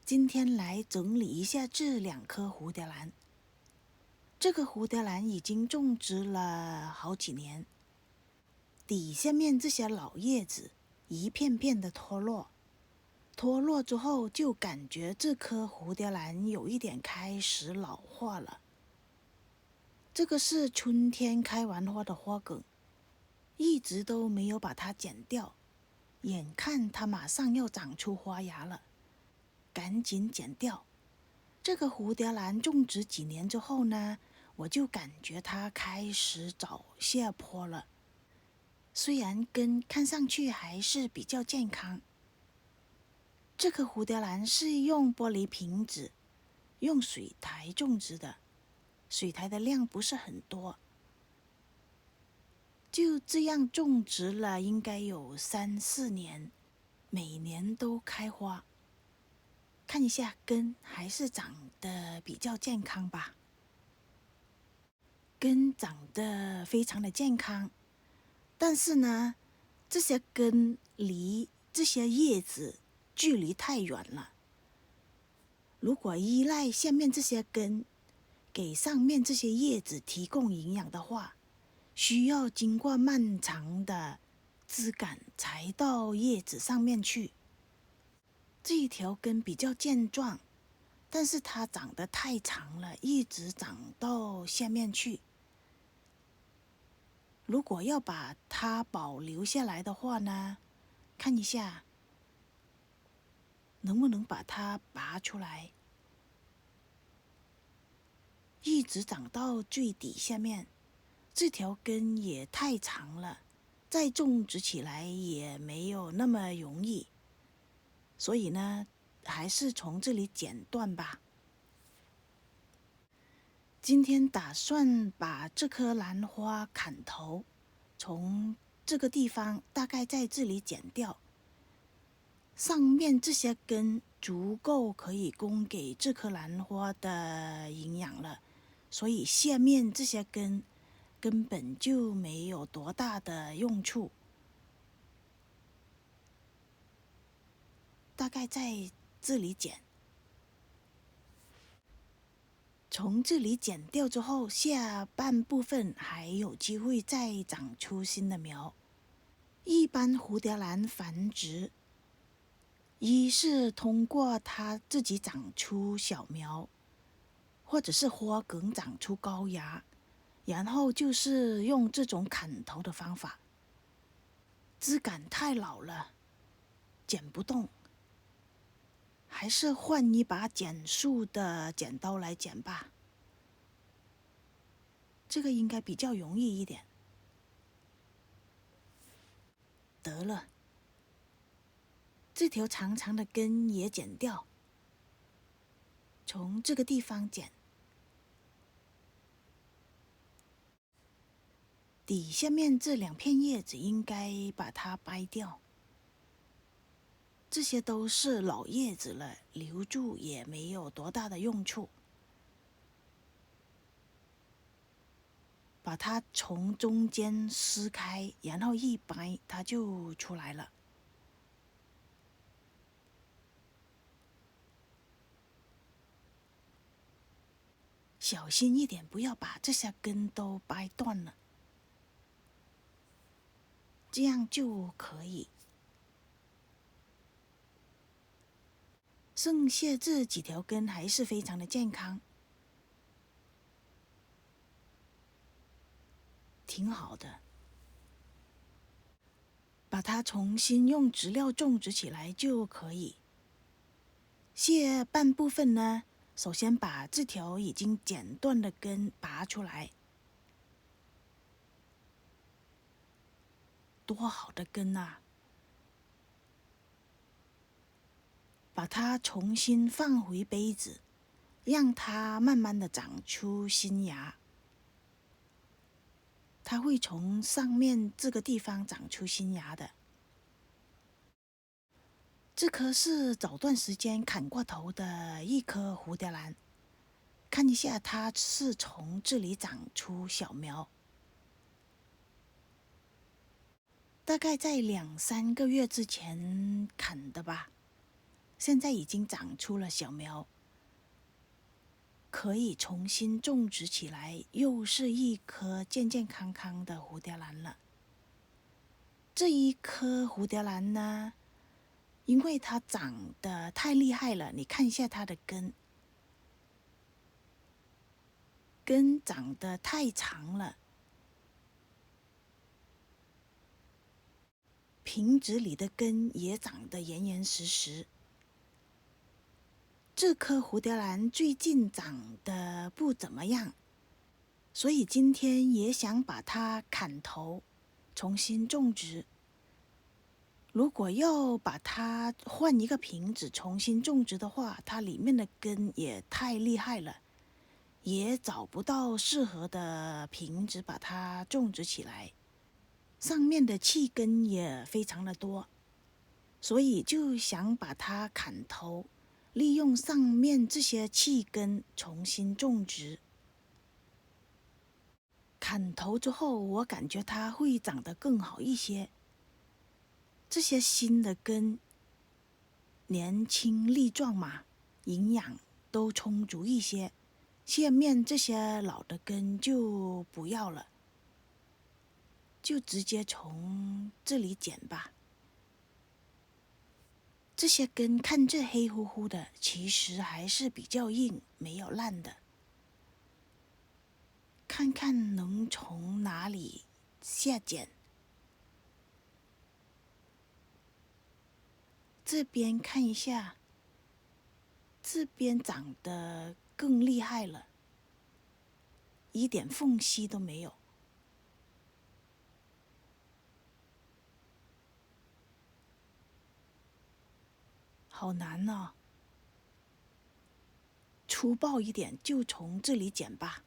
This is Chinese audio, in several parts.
今天来整理一下这2棵蝴蝶兰。这个蝴蝶兰已经种植了好几年，底下面这些老叶子一片片的脱落，脱落之后就感觉这棵蝴蝶兰有一点开始老化了。这个是春天开完花的花梗，一直都没有把它剪掉，眼看它马上要长出花芽了，赶紧剪掉。这个蝴蝶兰种植几年之后呢，我就感觉它开始找下坡了。虽然根看上去还是比较健康。这棵蝴蝶兰是用玻璃瓶子、用水苔种植的，水苔的量不是很多。就这样种植了应该有3、4年，每年都开花。看一下根还是长得比较健康吧。根长得非常的健康，但是呢，这些根离这些叶子距离太远了。如果依赖下面这些根给上面这些叶子提供营养的话，需要经过漫长的枝干才到叶子上面去。这一条根比较健壮，但是它长得太长了，一直长到下面去。如果要把它保留下来的话呢，看一下能不能把它拔出来，一直长到最底下面。这条根也太长了，再种植起来也没有那么容易，所以呢，还是从这里剪断吧。今天打算把这棵兰花砍头，从这个地方大概在这里剪掉。上面这些根足够可以供给这棵兰花的营养了，所以下面这些根根本就没有多大的用处。大概在这里剪，从这里剪掉之后，下半部分还有机会再长出新的苗。一般蝴蝶兰繁殖，一是通过它自己长出小苗，或者是花梗长出高芽，然后就是用这种砍头的方法。枝干太老了，剪不动，还是换一把剪树的剪刀来剪吧，这个应该比较容易一点。得了，这条长长的根也剪掉，从这个地方剪。底下面这2片叶子应该把它掰掉，这些都是老叶子了，留住也没有多大的用处。把它从中间撕开，然后一掰，它就出来了。小心一点，不要把这些根都掰断了，这样就可以。剩下这几条根还是非常的健康，挺好的。把它重新用植料种植起来就可以。下半部分呢，首先把这条已经剪断的根拔出来。多好的根啊！把它重新放回杯子，让它慢慢的长出新芽。它会从上面这个地方长出新芽的。这棵是早段时间砍过头的一棵蝴蝶兰，看一下它是从这里长出小苗，大概在2、3个月之前砍的吧。现在已经长出了小苗，可以重新种植起来，又是一棵健健康康的蝴蝶兰了。这一棵蝴蝶兰呢，因为它长得太厉害了，你看一下它的根长得太长了，瓶子里的根也长得严严实实。这棵蝴蝶兰最近长得不怎么样，所以今天也想把它砍头，重新种植。如果要把它换一个瓶子重新种植的话，它里面的根也太厉害了，也找不到适合的瓶子把它种植起来。上面的气根也非常的多，所以就想把它砍头，利用上面这些气根重新种植。砍头之后，我感觉它会长得更好一些。这些新的根年轻力壮嘛，营养都充足一些。下面这些老的根就不要了，就直接从这里剪吧。这些根看着黑乎乎的，其实还是比较硬，没有烂的。看看能从哪里下剪。这边看一下，这边长得更厉害了，一点缝隙都没有。好难哦，粗暴一点就从这里剪吧。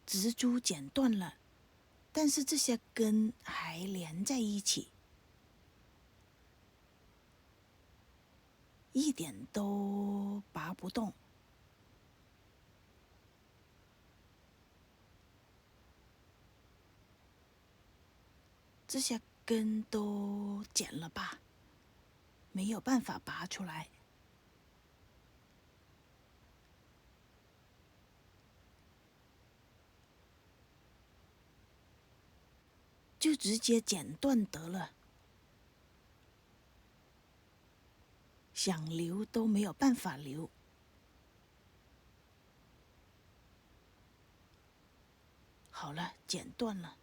植株剪断了，但是这些根还连在一起，一点都拔不动。这些根都剪了吧，没有办法拔出来。就直接剪断得了，想留都没有办法留。好了，剪断了。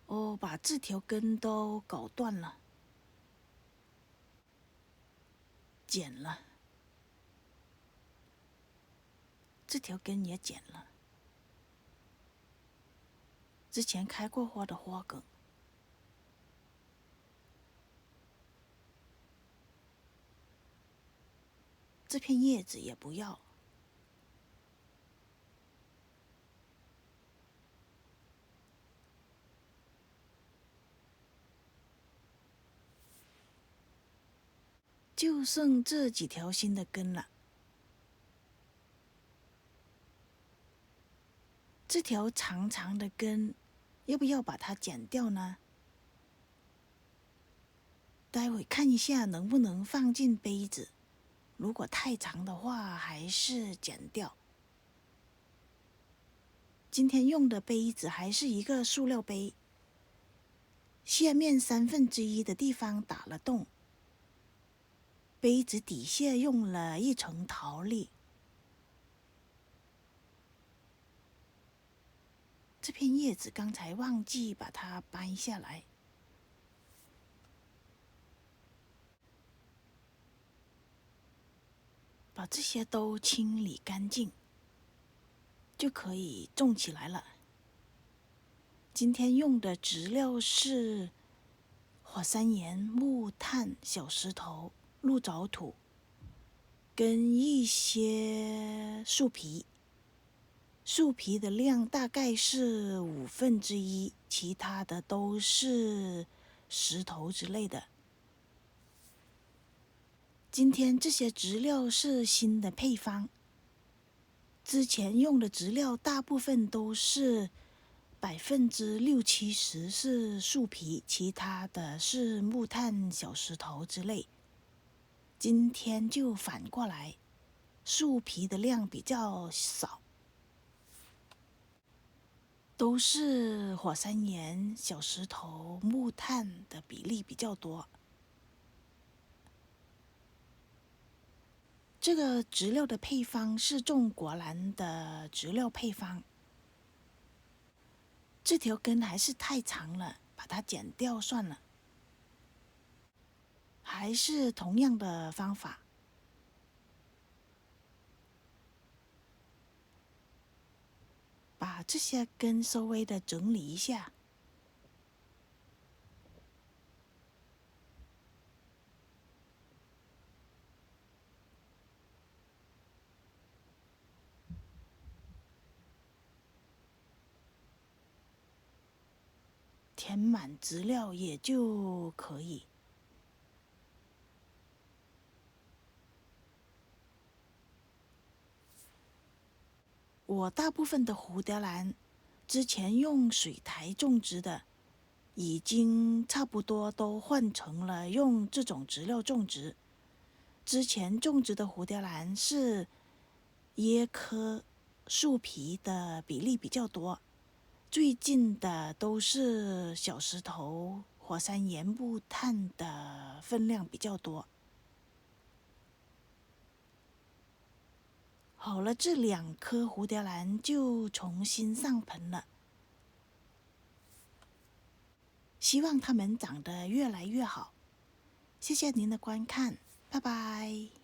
哦，把这条根都搞断了，剪了，这条根也剪了。之前开过花的花梗，这片叶子也不要。就剩这几条新的根了。这条长长的根，要不要把它剪掉呢？待会看一下能不能放进杯子，如果太长的话，还是剪掉。今天用的杯子还是一个塑料杯，下面1/3的地方打了洞，杯子底下用了一层陶粒。这片叶子刚才忘记把它掰下来，把这些都清理干净，就可以种起来了。今天用的植料是火山岩、木炭、小石头、鹿藻土，跟一些树皮。树皮的量大概是1/5，其他的都是石头之类的。今天这些植料是新的配方，之前用的植料大部分都是 60%-70%是树皮，其他的是木炭、小石头之类。今天就反过来，树皮的量比较少，都是火山岩、小石头、木炭的比例比较多。这个植料的配方是种果兰的植料配方。这条根还是太长了，把它剪掉算了。还是同样的方法，把这些根稍微的整理一下。填满植料也就可以。我大部分的蝴蝶兰之前用水苔种植的，已经差不多都换成了用这种植料种植。之前种植的蝴蝶兰是椰科树皮的比例比较多，最近的都是小石头、火山岩、木炭的分量比较多。好了，这2颗蝴蝶兰就重新上盆了，希望它们长得越来越好。谢谢您的观看，拜拜。